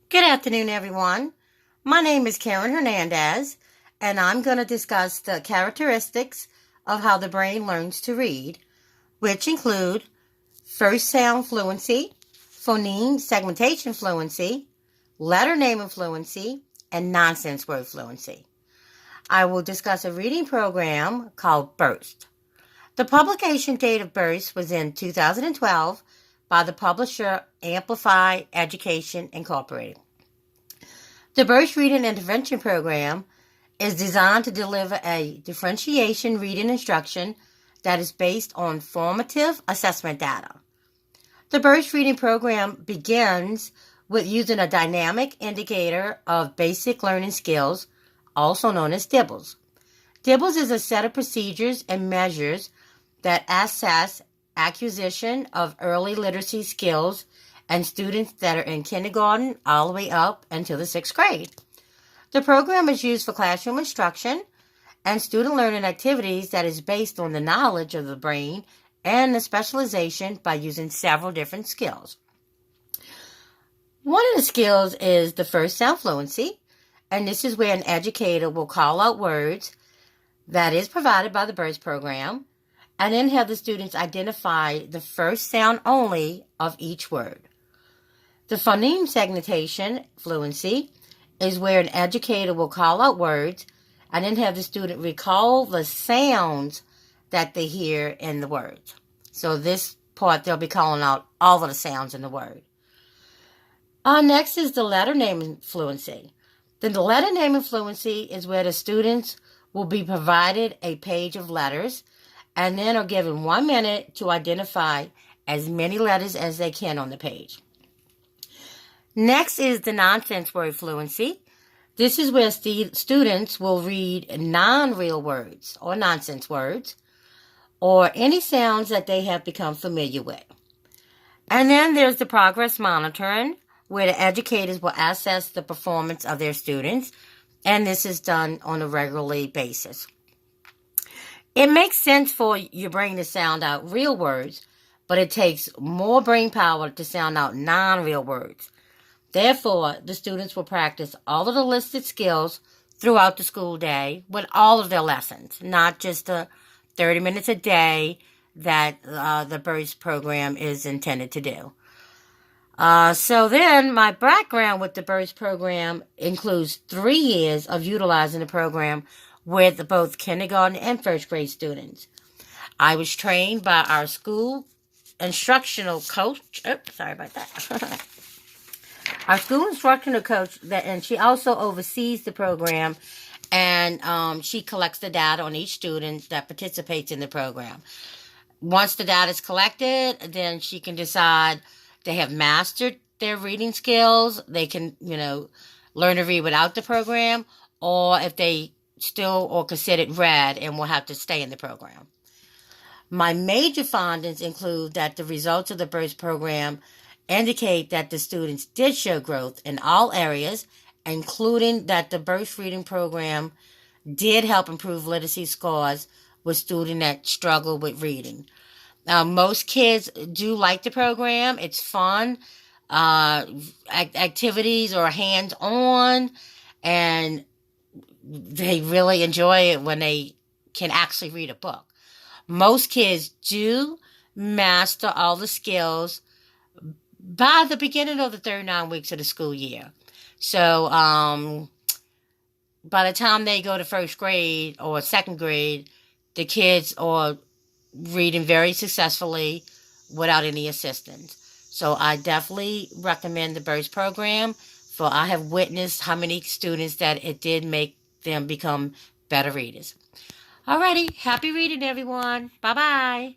Good afternoon, everyone. My name is Karen Hernandez, and I'm going to discuss the characteristics of how the brain learns to read, which include first sound fluency, phoneme segmentation fluency, letter naming fluency, and nonsense word fluency. I will discuss a reading program called Burst. The publication date of Burst was in 2012 by the publisher Amplify Education Incorporated. The Burst Reading Intervention Program is designed to deliver a differentiation reading instruction that is based on formative assessment data. The Burst Reading Program begins with using a dynamic indicator of basic learning skills, also known as DIBELS. DIBELS is a set of procedures and measures that assess acquisition of early literacy skills and students that are in kindergarten all the way up until the 6th grade. The program is used for classroom instruction and student learning activities that is based on the knowledge of the brain and the specialization by using several different skills. One of the skills is the first sound fluency, and this is where an educator will call out words that is provided by the Burst program and then have the students identify the first sound only of each word. The phoneme segmentation fluency is where an educator will call out words and then have the student recall the sounds that they hear in the words. So this part, they'll be calling out all of the sounds in the word. Next is the letter naming fluency. The letter naming fluency is where the students will be provided a page of letters and then are given 1 minute to identify as many letters as they can on the page. Next is the nonsense word fluency. This is where students will read non-real words or nonsense words or any sounds that they have become familiar with. And then there's the progress monitoring, where the educators will assess the performance of their students, and this is done on a regular basis. It makes sense for your brain to sound out real words, but it takes more brain power to sound out non-real words. Therefore, the students will practice all of the listed skills throughout the school day with all of their lessons, not just the 30 minutes a day that the Burst program is intended to do. So then my background with the Burst program includes 3 years of utilizing the program with both kindergarten and first grade students. I was trained by our school instructional coach. Sorry about that. Our school instructional coach, and she also oversees the program, and she collects the data on each student that participates in the program. Once the data is collected, then she can decide they have mastered their reading skills, they can, learn to read without the program, or if they still or considered read and will have to stay in the program. My major findings include that the results of the Burst program indicate that the students did show growth in all areas, including that the Burst reading program did help improve literacy scores with students that struggle with reading. Most kids do like the program. It's fun. Activities are hands-on, and they really enjoy it when they can actually read a book. Most kids do master all the skills by the beginning of the 39 weeks of the school year. So by the time they go to first grade or second grade, the kids are reading very successfully without any assistance. So I definitely recommend the Burst program, for I have witnessed how many students that it did make them become better readers. Alrighty, happy reading, everyone. Bye-bye.